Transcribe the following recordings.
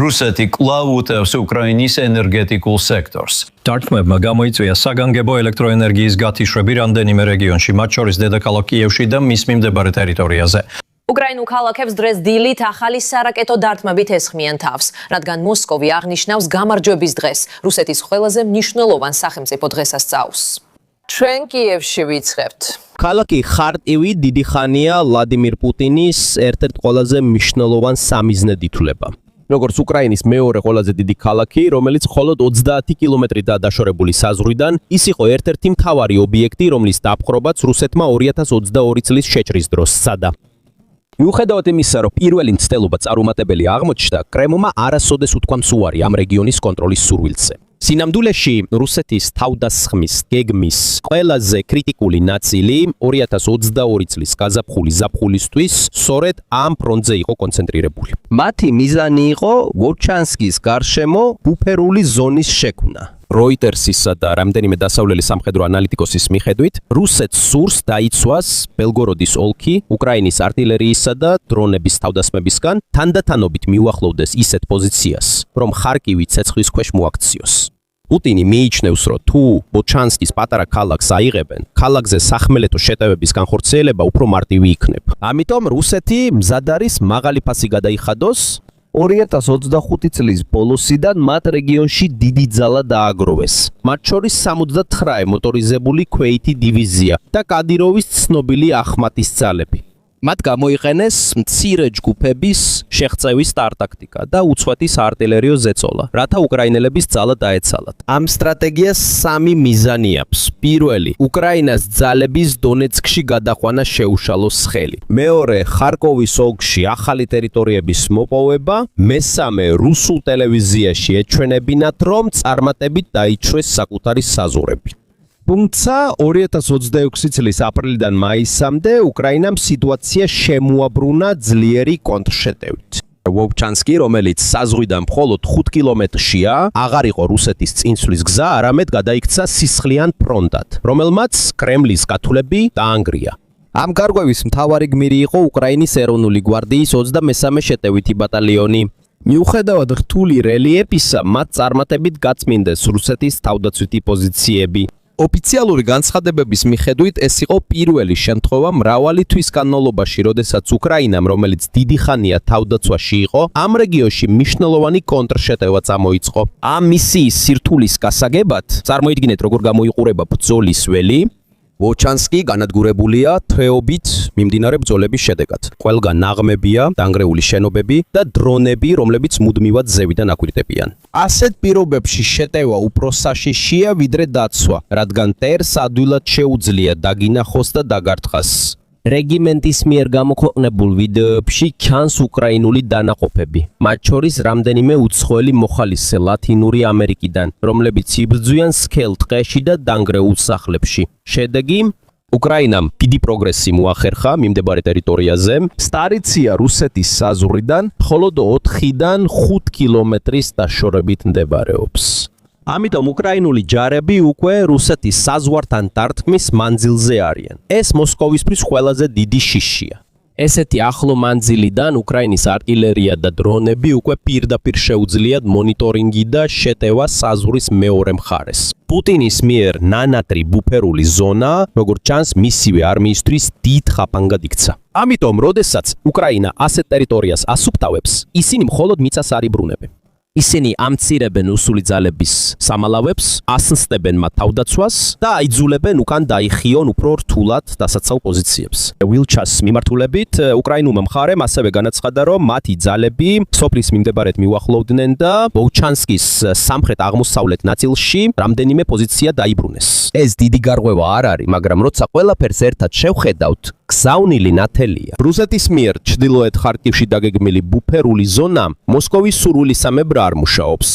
რუსეთი კვლავ უტევს უკრაინის ენერგეტიკულ სექტორს. დარტყმებმა გამოიწვია საგანგებო ელექტროენერგიის გათიშვები რამდენიმე რეგიონში, მათ შორის დედაქალაქ კიევში და მის მიმდებარე ტერიტორიაზე. უკრაინულ ქალაქებს დღეს დილით ახალი სარაკეტო დარტყმებით ესხმიან თავს, რადგან მოსკოვი აღნიშნავს გამარჯვების დღეს, რუსეთის ყველაზე მნიშვნელოვან სახელმწიფო დღესასწაულს. ჩვენ კიევში ვიწყებთ. ქალაქი ხარტივი დიდი ხანია ვლადიმირ პუტინის ერთ-ერთ ყველაზე მნიშვნელოვან სამიზნედ ითვლება. როგორც უკრაინის მეორე ყველაზე დიდი ქალაქი, რომელიც მხოლოდ 30 კილომეტრით დაშორებული საზღვრიდან, ის იყო ერთ-ერთი მთავარი ობიექტი, რომლის დაპყრობაც რუსეთმა 2022 წლის შეჭრის დროს სცადა. მიუხედავად იმისა, რომ პირველი მცდელობა წარუმატებელი აღმოჩნდა, კრემლმა არასოდეს უთქვამს უარი ამ რეგიონის კონტროლის სურვილზე. სინამდვილეში რუსეთის თავდასხმის გეგმის ყველაზე კრიტიკული ნაწილი 2022 წლის გაზაფხულის ზაფხულისთვის სწორედ ამ ფრონტზე იყო კონცენტრირებული. მათი მიზანი იყო ვოჩანსკის გარშემო ბუფერული ზონის შექმნა. როიტერსისა და რამდენიმე დასავლელი სამხედრო ანალიტიკოსის მიხედვით, რუსეთს სურს დაიცვას ბელგოროდის ოლქი უკრაინის არტილერიისა და დრონების თავდასხმებისგან, თანდათანობით მიუახლოვდეს ისეთ პოზიციას, რომ ხარკივი ცეცხლის ქვეშ მოაქციოს. პუტინი მიიჩნევს, რომ თუ ვოჩანსკის პატარა ქალაქს აიღებენ, ქალაქზე სახმელეთო შეტევების განხორციელება უფრო მარტივი იქნება. ამიტომ რუსეთი მზად არის მაღალი ფასი გადაიხადოს 2025 წლის ბოლოსიდან მათ რეგიონში დიდი ძალა დააგროვეს. მათ შორის 79 მოტორიზებული ქვეითი დივიზია და კადიროვის ცნობილი ახმატის ძალები. მათ გამოიყენეს მცირე ჯგუფების შეღწევის სტარტაქტიკა და უცვათი საარტილერიო ზეწოლა, რათა უკრაინელების ძალა დაეცალათ. ამ სტრატეგიას სამი მიზანი აქვს. პირველი, უკრაინას ძალების დონეცკში გადაყვანა შეუშალოს ხელი. მეორე, ხარკოვის ოლქში ახალი ტერიტორიების მოპოვება. მესამე, რუსულ ტელევიზიაში ეჩვენებინათ, რომ წარმატებით დაიჩვეს საკუთარი საზღვრები. თუმცა 2026 წლის აპრილიდან მაისამდე უკრაინამ სიტუაცია შემოაბრუნა ძლიერი კონტრშეტევით. ვოვჩანსკი, რომელიც საზღვრიდან მხოლოდ 5 კილომეტრშია, აღარ იყო რუსეთის წინსვლის გზა, არამედ გადაიქცა სისხლიან ფრონტად, რომელმაც კრემლის გათვლები დაანგრია. ამ გარღვევის მთავარი გმირი იყო უკრაინის ეროვნული გვარდიის 23 შეტევითი ბატალიონი. მიუხედავად რთული რელიეფისა, მათ წარმატებით გაწმინდეს რუსეთის თავდაცვითი პოზიციები. ოფიციალური განცხადებების მიხედვით ეს იყო პირველი შემთხვევა მრავალი თვის განმავლობაში, როდესაც უკრაინამ, რომელიც დიდი ხანია თავდაცვაში იყო, ამ რეგიონში მნიშვნელოვანი კონტრშეტევა წამოიწყო. ამ მისიის სირთულის გასაგებად, წარმოიდგინეთ, როგორ გამოიყურება ბრძოლის ველი. ვოჩანსკი განადგურებულია თრეობით მიმდინარე ბრძოლების შედეგად. ყველგან ნაღმებია, დანგრეული შენობები და დრონები, რომლებიც მუდმივად ზევიდან აკვირტებიან. ასეთ პირობებში შეტევა უფრო საშიშია ვიდრე დაცვა, რადგან მტერს ადვილად შეუძლია დაგინახოს და დაგარტყას. რეგიმენტის მიერ გამოქვეყნებულ ვიდეოებში ჩანს უკრაინული დანაყოფები, მათ შორის რამდენიმე უცხოელი მოხალისე ლათინური ამერიკიდან, რომლებიც იბრძვიან სქელ ტყეში და დანგრეულ სახლებში. შედეგი, უკრაინამ დიდი პროგრესი მოახერხა მიმდებარე ტერიტორიაზე. სტარიცია რუსეთის საზღვრიდან მხოლოდ 4-დან 5 კილომეტრის დაშორებით მდებარეობს. ამიტომ უკრაინული ჯარები უკვე რუსეთის საზღვართან დარტყმის მანძილზე არიან. ეს მოსკოვისთვის ყველაზე დიდი შიშია. ესეთი ახლო მანძილიდან უკრაინის არტილერია და დრონები უკვე პირდაპირ შეუძლიათ მონიტორინგი და შეტევა საზღვრის მეორე მხარეს. პუტინის მიერ ნანატრი ბუფერული ზონა, როგორც ჩანს, მისივე არმიისთვის დიდ ხაფანგად იქცა. ამიტომ, როდესაც უკრაინა ასეთ ტერიტორიას ასუფთავებს, ისინი მხოლოდ მიწას არ იბრუნებენ. ისინი ამცირებენ რუსული ძალების სამალავებს, ასნსდებენ მათ თავდაცვას და აიძულებენ უკან დაიხიონ უფრო რთულად დასაცავ პოზიციებს. ვილჩას მიმართულებით უკრაინულმა მხარემ ასევე განაცხადა, რომ მათი ძალები სოფლის მიმდებარედ მიუახლოვდნენ და ვოჩანსკის სამხრეთ-აღმოსავლეთ ნაწილში რამდენიმე პოზიცია დაიბრუნეს. ეს დიდი გარღვევა არ არის, მაგრამ როცა ყველაფერს ერთად შევხედავთ, გზავნილი ნათელია. რუსეთის მიერ ჩრდილოეთ ხარკივში დაგეგმილი ბუფერული ზონა მოსკოვის სურვილისამებრ არ მუშაობს.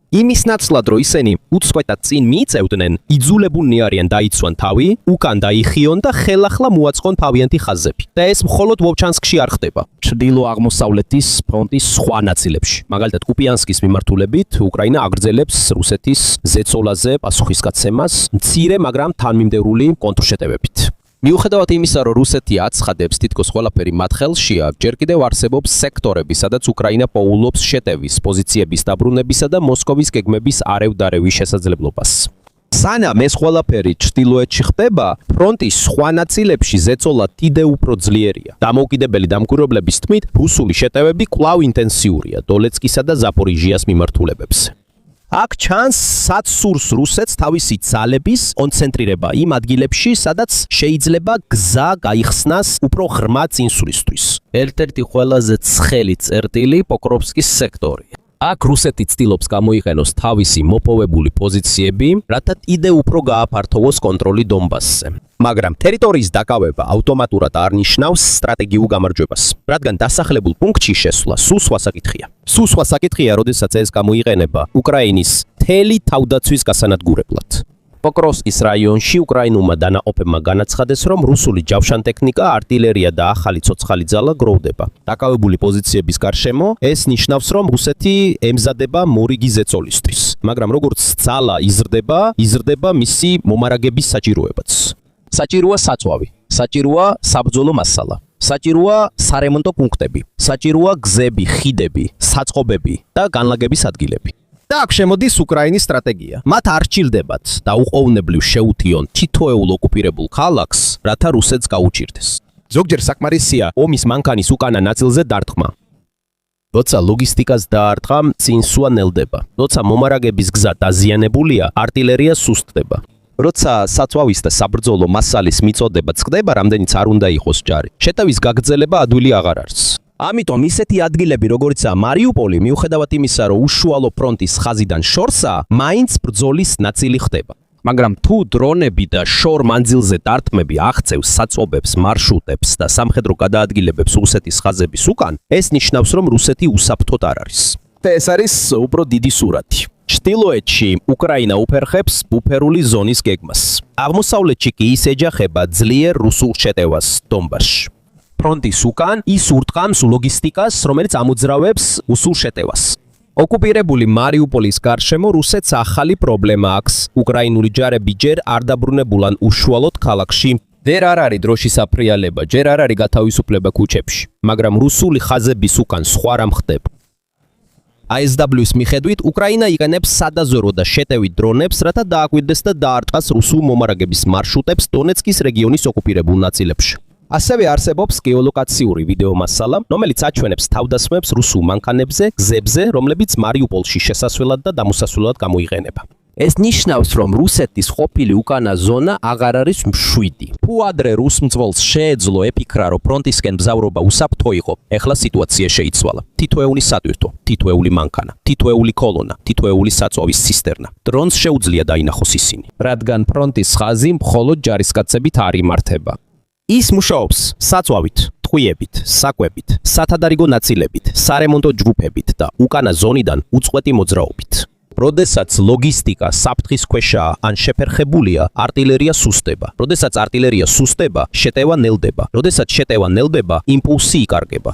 იმის ნაცვლად, რომ ისინი უწყვეტად წინ მიიწევდნენ, იძულებულნი არიან დაიცვან თავი, უკან დაიხიონ და ხელახლა მოაწყონ თავიანთი ხაზები. და ეს მხოლოდ ვოვჩანსკში არ ხდება. ჩრდილო-აღმოსავლეთის ფრონტის სხვა ნაწილებში. მაგალითად, კუპიანსკის მიმართულებით უკრაინა აგრძელებს რუსეთის ზეწოლაზე პასუხისგაცემას მცირე, მაგრამ თანმიმდევრული კონტრშეტევებით. მიუხედავად იმისა, რომ რუსეთი აცხადებს, თითქოს ყველაფერი მათ ხელშია, ჯერ კიდევ არსებობს სექტორები, სადაც უკრაინა პოულობს შეტევის, პოზიციების დაბრუნებისა და მოსკოვის გეგმების არევ-დარევის შესაძლებლობას. სანამ ეს ყველაფერი ჩრდილოეთში ხდება, ფრონტის სხვა ნაწილებში ზეწოლა კიდევ უფრო ძლიერია. დამოუკიდებელი დამკვირვებლების თქმით, რუსული შეტევები კვლავ ინტენსიურია დოლეცკისა და ზაპორიჟიას მიმართულებებზე. აქ ჩანს, სად სურს რუსეთს თავისი ძალების კონცენტრირება იმ ადგილებში, სადაც შეიძლება გზა გაიხსნას უფრო ღრმა წინსვლისთვის. ერთ-ერთი ყველაზე ცხელი წერტილი პოკროვსკის სექტორია. აქ რუსეთი ცდილობს გამოიყენოს თავისი მოპოვებული პოზიციები, რათა კიდევ უფრო გააფართოვოს კონტროლი დონბასზე. მაგრამ ტერიტორიის დაკავება ავტომატურად არ ნიშნავს სტრატეგიულ გამარჯვებას, რადგან დასახლებულ პუნქტში შესვლა სულ სხვა საკითხია. სულ სხვა საკითხია, როდესაც ეს გამოიყენება უკრაინის მთელი თავდაცვის გასანადგურებლად. პოკროვსკის რაიონში უკრაინულმა დანაყოფებმა განაცხადეს, რომ რუსული ჯავშანტექნიკა, არტილერია და ახალი ცოცხალი ძალა გროვდება. დაკავებული პოზიციების გარშემო ეს ნიშნავს, რომ რუსეთი ემზადება მორიგი ზეწოლისთვის, მაგრამ როგორც ძალა იზრდება მისი მომარაგების საჭიროებაც. საჭიროა საწვავი, საჭიროა საბრძოლო მასალა, საჭიროა სარემონტო პუნქტები, საჭიროა გზები, ხიდები, საწყობები და განლაგების ადგილები. და აქ შემოდის უკრაინის სტრატეგია. მათ არ სჭირდებათ დაუყოვნებლივ შეუთიონ თითოეულ ოკუპირებულ ქალაქს, რათა რუსეთს გაუჭირდეს. ზოგჯერ საკმარისია ომის მანქანის უკანა ნაწილზე დარტყმა. როცა ლოგისტიკას დაარტყამ, წინსვლა ნელდება. როცა მომარაგების გზა დაზიანებულია, არტილერია სუსტდება. როცა საწვავის და საბრძოლო მასალის მიწოდება წყდება, რამდენიც არ უნდა იყოს ჯარი. შეტევის გაგრძელება ადვილი აღარ არის. ამიტომ ისეთი ადგილები, როგორიცაა მარიუპოლი, მიუხედავად იმისა, რომ უშუალო ფრონტის ხაზიდან შორსაა, მაინც ბრძოლის ნაწილი ხდება. მაგრამ თუ დრონები და შორ მანძილზე დარტყმები აღწევს საწობებს, მარშრუტებს და სამხედრო გადაადგილებებს რუსეთის ხაზების უკან, ეს ნიშნავს, რომ რუსეთი უსაფრთხოდ არ არის. და ეს არის უფრო დიდი სურათი. ჩრდილოეთში უკრაინა უფერხებს ბუფერული ზონის გეგმას. აღმოსავლეთში კი ის ეჯახება ძლიერ რუსულ შეტევას დონბასში. ფრონტის უკან ის ურტყამს ლოგისტიკას, რომელიც ამოძრავებს რუსულ შეტევას. ოკუპირებული მარიუპოლის გარშემო რუსეთს ახალი პრობლემა აქვს. უკრაინული ჯარები ჯერ არ დაბრუნებულან უშუალოდ ქალაქში. ჯერ არ არის დროშის აფრიალება, ჯერ არ არის გათავისუფლება ქუჩებში, მაგრამ რუსული ხაზების უკან სხვა რამ ხდება. ASW-ის მიხედვით, უკრაინა იყენებს სადაზორო და შეტევით დრონებს, რათა დააკვირდეს და დაარტყას რუსულ მომარაგების მარშრუტებს დონეცკის რეგიონის ოკუპირებულ ნაწილებში. ასევე არსებობს გეოლოკაციური ვიდეო მასალა, რომელიც აჩვენებს თავდასხმებს რუსულ მანქანებზე, გზებზე, რომლებიც მარიუპოლში შესასვლელად და დამოსასვლელად გამოიყენება. ეს ნიშნავს, რომ რუსეთის ყოფილი უკანა ზონა აღარ არის მშვიდი. თუ ადრე რუს მძღოლს შეეძლო ეფიქრა, რომ ფრონტისკენ მგზავრობა უსაფრთხო იყო, ეხლა სიტუაცია შეიცვალა. თითოეული სატვირთო, თითოეული მანქანა, თითოეული კოლონა, თითოეული საწვავის ცისტერნა. დრონს შეუძლია დაინახოს ისინი, რადგან ფრონტის ხაზი მხოლოდ ჯარისკაცებით არ იმართება. ის მუშაობს საწვავით, ტყვიებით, საკვებით, სათადარიგო ნაწილებით, სარემონტო ჯგუფებით და უკანა ზონიდან უწყვეტი მოძრაობით. როდესაც ლოგისტიკა საფრთხის ქვეშაა ან შეფერხებულია, არტილერია სუსტდება. როდესაც არტილერია სუსტდება, შეტევა ნელდება. როდესაც შეტევა ნელდება, იმპულსი იკარგება.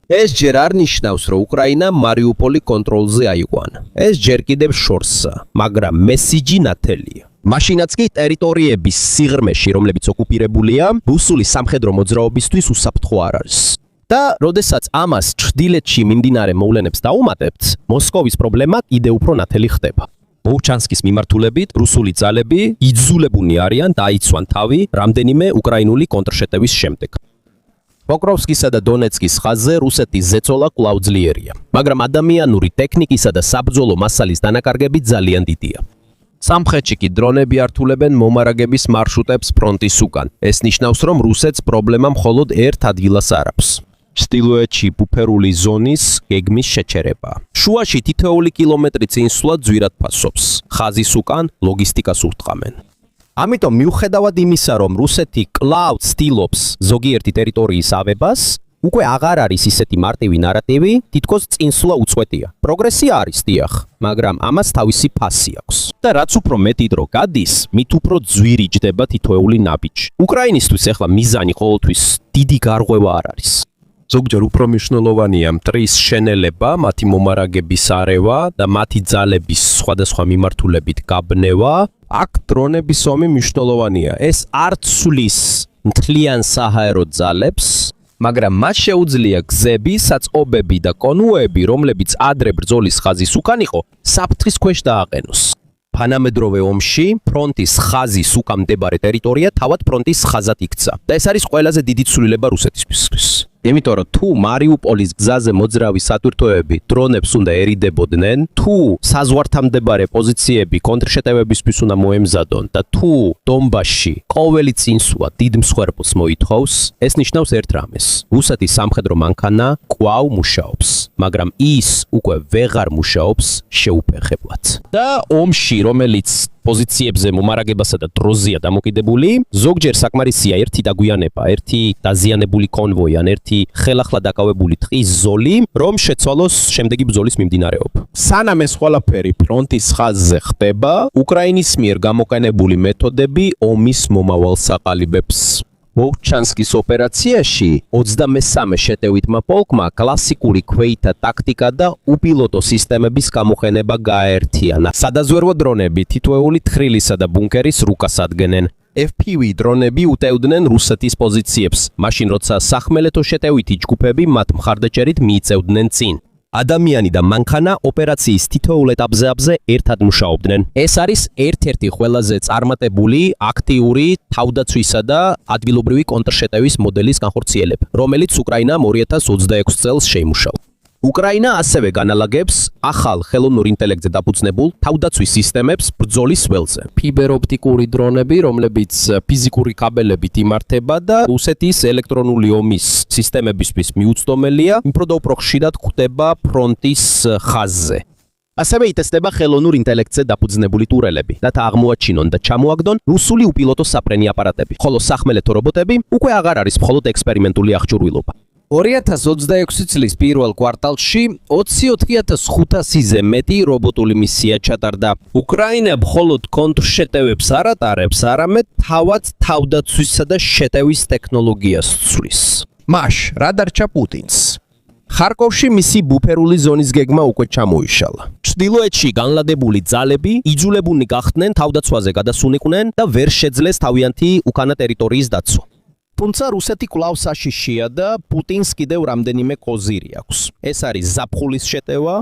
ეს ჯერ არ ნიშნავს, რომ უკრაინა მარიუპოლი კონტროლზე აიყვანა. ეს ჯერ კიდევ შორსაა, მაგრამ მესიჯი ნათელია. მაშინაც კი ტერიტორიების სიღრმეში, რომლებიც ოკუპირებულია, რუსული სამხედრო მოძრაობისთვის უსაფრთხო არ არის. და როდესაც ამას ჩრდილეთში მიმდინარე მოვლენებს დაუმატებთ, მოსკოვის პრობლემა კიდევ უფრო ნათელი ხდება. მოვჩანსკის მიმართულებით რუსული ძალები იძულებულნი არიან დაიცვან თავი რამდენიმე უკრაინული კონტრშეტევის შემდეგ. პოკროვსკისა და დონეცკის ხაზზე რუსეთის ზეწოლა კვლავ ძლიერია, მაგრამ ადამიანური ტექნიკისა და საბრძოლო მასალის დანაკარგები ძალიან დიდია. სამხრეთში კი დრონები ართულებენ მომარაგების მარშრუტებს ფრონტის უკან. ეს ნიშნავს, რომ რუსეთს პრობლემა მხოლოდ ერთ ადგილას არ აქვს. ჩრდილოეთში ბუფერული ზონის გეგმის შეჩერება. შუაში თითოეული კილომეტრი წინსვლა ძვირად ფასობს. ხაზის უკან ლოგისტიკას ურტყამენ. ამიტომ მიუხედავად იმისა, რომ რუსეთი კვლავ ცდილობს ზოგიერთი ტერიტორიის ავებას, უკვე აღარ არის ისეთი მარტივი ნარატივი, თითქოს წინსვლა უწყვეტია. პროგრესია არის, დიახ, მაგრამ ამას თავისი ფასი აქვს. და რაც უფრო მეტი დრო გადის, მით უფრო ძვირი ჯდება თითოეული ნაბიჯი. უკრაინისთვის ახლა მიზანი ყოველთვის დიდი გარღვევა არ არის. ზოგჯერ უფრო მნიშვნელოვანია მტრის შენელება, მათი მომარაგების არევა და მათი ძალების სხვადასხვა მიმართულებით გაბნევა. აქ დრონების ომი მნიშვნელოვანია. ეს არ ცვლის მთლიან საჰაერო ძალებს, მაგრამ მათ შეუძლია გზები, საწყობები და კონვოები, რომლებიც ადრე ბრძოლის ხაზის უკან იყო, საფრთხის ქვეშ დააყენოს. თანამედროვე ომში ფრონტის ხაზის უკან მდებარე ტერიტორია თავად ფრონტის ხაზად იქცა და ეს არის ყველაზე დიდი ცვლილება რუსეთისთვის. იმიტომ რომ თუ მარიუპოლის გზაზე მოძრავი სატვირთოები დრონებს უნდა ერიდებოდნენ, თუ საზღვართან მდებარე პოზიციები კონტრშეტევებისთვის უნდა მოემზადონ და თუ დონბასში ყოველი წინსვლა დიდ მსხვერპლს მოითხოვს, ეს ნიშნავს ერთ რამეს. რუსეთის სამხედრო მანქანა კვლავ მუშაობს, მაგრამ ის უკვე ვეღარ მუშაობს შეუფერხებლად. და ომში, რომელიც პოზიციებზე მომარაგებასა და დროზია დამოკიდებული, ზოგჯერ საკმარისია ერთი დაგვიანება, ერთი დაზიანებული კონვოი ან ერთი ხელახლა დაკავებული ტყის ზოლი, რომ შეცვალოს შემდეგი ბრძოლის მიმდინარეობა. სანამ ეს ყველაფერი ფრონტის ხაზზე ხდება, უკრაინის მიერ გამოყენებული მეთოდები ომის მომავალს აყალიბებს. ვოლჩანსკის ოპერაციაში 23 შეტევითმა პოლკმა კლასიკური ქვეითა ტაქტიკა და უპილოტო სისტემების გამოყენება გააერთიანა. სადაზვერვო დრონები თითოეული თხრილისა და ბუნკერის რუკას ადგენენ. FPV დრონები უტევდნენ რუსეთის პოზიციებს, მაშინ როცა სახმელეთო შეტევითი ჯგუფები მათ მხარდაჭერით მიიწევდნენ წინ. ადამიანი და მანქანა ოპერაციის თითოეულ ეტაპზე ერთად მუშაობდნენ. ეს არის ერთ-ერთი ყველაზე წარმატებული, აქტიური თავდაცვისა და ადგილობრივი კონტრშეტევის მოდელის განხორციელება, რომელიც უკრაინამ 2026 წელს შეიმუშავა. უკრაინა ასევე განალაგებს ახალ ხელოვნურ ინტელექტზე დაფუძნებულ თავდაცვის სისტემებს ბრძოლის ველზე. ფიბეროპტიკური დრონები, რომლებიც ფიზიკური კაბელებით იმართება და რუსეთის ელექტრონული ომის სისტემებისთვის მიუწვდომელია, უფრო და უფრო ხშირად გვხვდება ფრონტის ხაზზე. ასევე იტესტება ხელოვნურ ინტელექტზე დაფუძნებული ტურელები, რათა აღმოაჩინონ და ჩამოაგდონ რუსული უპილოტო საფრენი აპარატები, ხოლო სახმელეთო რობოტები უკვე აღარ არის მხოლოდ ექსპერიმენტული აღჭურვილობა. 2026 წლის პირველ კვარტალში 24500-ზე მეტი რობოტული მისია ჩატარდა. უკრაინა მხოლოდ კონტრშეტევებს არ ატარებს, არამედ თავად თავდაცვისა და შეტევის ტექნოლოგიას ცვლის. მაშ რა დარჩა პუტინს? ხარკოვში მისი ბუფერული ზონის გეგმა უკვე ჩამოიშალა. ჩრდილოეთში განლადებული ძალები იძულებულნი გახდნენ თავდაცვაზე გადასულიყვნენ და ვერ შეძლეს თავიანთი უკანა ტერიტორიის დაცვა. თუმცა რუსეთი კვლავ საშიშია და პუტინს კიდევ რამდენიმე კოზირი აქვს. ეს არის ზაფხულის შეტევა,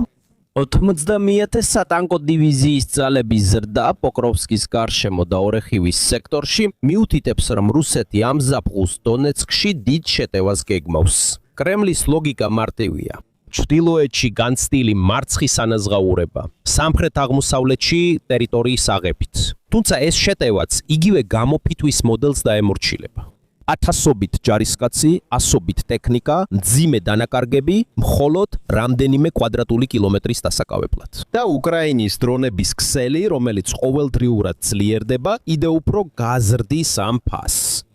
90,000 სატანკო დივიზიის ძალების ზრდა პოკროვსკის გარშემო და ორეხივის სექტორში მიუთითებს, რომ რუსეთი ამ ზაფხულს დონეცკში დიდ შეტევას გეგმავს. კრემლის ლოგიკა მარტივია. ჩრდილოეთში განცდილი მარცხის ანაზღაურება, სამხრეთ-აღმოსავლეთში ტერიტორიის აღებით. თუმცა ეს შეტევაც იგივე გამოფიტვის მოდელს დაემორჩილება. ათასობით ჯარისკაცი, ასობით ტექნიკა, მძიმე დანაკარგები, მხოლოდ რამდენიმე კვადრატული კილომეტრის დასაკავებლად. და უკრაინის დრონების ქსელი, რომელიც ყოველდღიურად ძლიერდება, კიდევ უფრო გაზრდის ამ ფასს.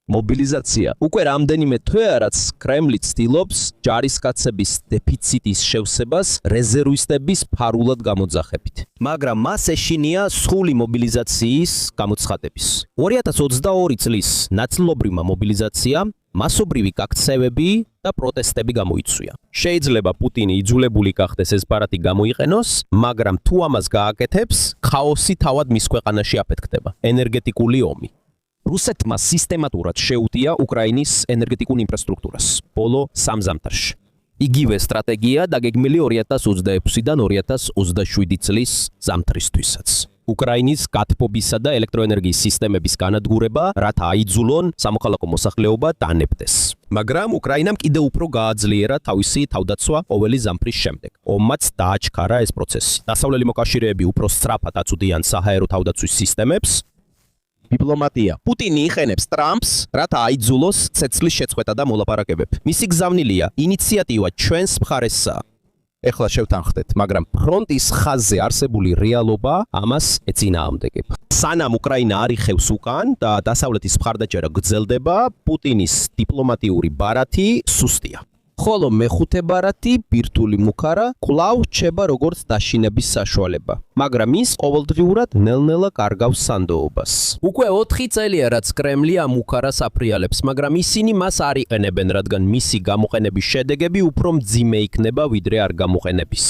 მობილიზაცია. უკვე რამდენიმე თვეა, რაც კრემლი ცდილობს ჯარისკაცების დეფიციტის შევსებას რეზერვისტების ფარულად გამოძახებით. მაგრამ მას ეშინია სრული მობილიზაციის გამოცხადების. 2022 წლის ნაცნობრივმა მობილიზაციამ მასობრივი გაქცევები და პროტესტები გამოიწვია. შეიძლება პუტინი იძულებული გახდეს ეს ბარათი გამოიყენოს, მაგრამ თუ ამას გააკეთებს, ქაოსი თავად მის ქვეყანაში აფეთქდება. ენერგეტიკული ომი. რუსეთმა სისტემატურად შეუტია უკრაინის ენერგეტიკულ ინფრასტრუქტურას ბოლო 3 ზამთარში. იგივე სტრატეგია დაგეგმილი 2026-დან 2027 წლის ზამთრისთვისაც. უკრაინის გათბობისა და ელექტროენერგიის სისტემების განადგურება, რათა აიძულონ სამოქალაქო მოსახლეობა დანებდეს. მაგრამ უკრაინამ კიდევ უფრო გააძლიერა თავისი თავდაცვა ყოველი ზამთრის შემდეგ. ომმაც დააჩქარა ეს პროცესი. დასავლელი მოკავშირეები უფრო სწრაფად აწვდიან საჰაერო თავდაცვის სისტემებს. დიპლომატია. პუტინი იყენებს ტრამპს, რათა აიძულოს ცეცხლის შეწყვეტა და მოლაპარაკებები. მისი გზავნილია ინიციატივა ჩვენს მხარესაა. ეხლა შევთანხმდეთ, მაგრამ ფრონტის ხაზზე არსებული რეალობა ამას ეწინააღმდეგება. სანამ უკრაინა არ იხევს უკან და დასავლეთის მხარდაჭერა გრძელდება, პუტინის დიპლომატიური ბარათი სუსტია. ხოლო მეხუთე ბარათი, ბირთვული მუქარა, კვლავ რჩება როგორც დაშინების საშუალება, მაგრამ ის ყოველდღიურად ნელ-ნელა კარგავს სანდოობას. უკვე 4 წელია, რაც კრემლი ამ მუქარას აფრიალებს, მაგრამ ისინი მას არ იყენებენ, რადგან მისი გამოყენების შედეგები უფრო მძიმე იქნება, ვიდრე არ გამოყენების.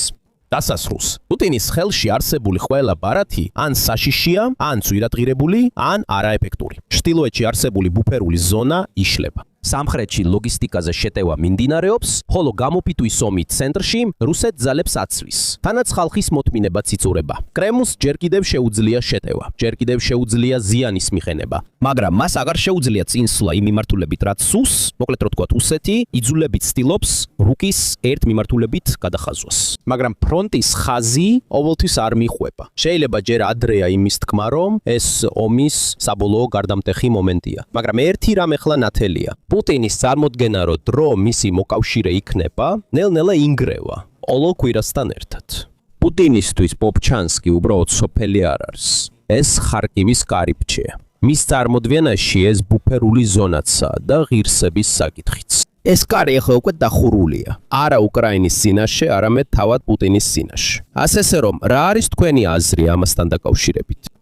დასასრულს პუტინის ხელში არსებული ყველა ბარათი ან საშიშია, ან ძვირადღირებული, ან არაეფექტური. ჩრდილოეთში არსებული ბუფერული ზონა იშლება. სამხრეთში ლოგისტიკაზე შეტევა მიმდინარეობს, ხოლო გამოფიტვის ომის ცენტრში რუსეთ ძალებს აცვის. თანაც ხალხის მოთმინება ციცურება. კრემლს ჯერ კიდევ შეუძლია შეტევა, ჯერ კიდევ შეუძლია ზიანის მიხენება, მაგრამ მას აღარ შეუძლია წინსვლა იმ მიმართულებით, რაც სურს, მოკლედ რო თქვა რუსეთი, იძულებით ცდილობს რუკის ერთ მიმართულებით გადახაზვას. მაგრამ ფრონტის ხაზი ყოველთვის არ მიხვება. შეიძლება ჯერ ადრეა იმის თქმა, რომ ეს ომის საბოლოო გარდამტეხი მომენტია, მაგრამ ერთი რამ ეხლა ნათელია. პუტინის წარმოდგენა, რომ დრო მისი მოკავშირე იქნება, ნელ-ნელა ინგრევა, ყოველ კვირასთან ერთად. პუტინისთვის პოპჩანსკი უბრალოდ სოფელი არ არის. ეს ხარკივის კარიბჭეა. მის წარმოდგენაში ეს ბუფერული ზონაცაა და ღირსების საკითხიც. ეს კარი ახლა უკვე დახურულია. არა უკრაინის წინაშე, არამედ თავად პუტინის წინაშე. ასე რომ, რა არის თქვენი აზრი ამასთან დაკავშირებით?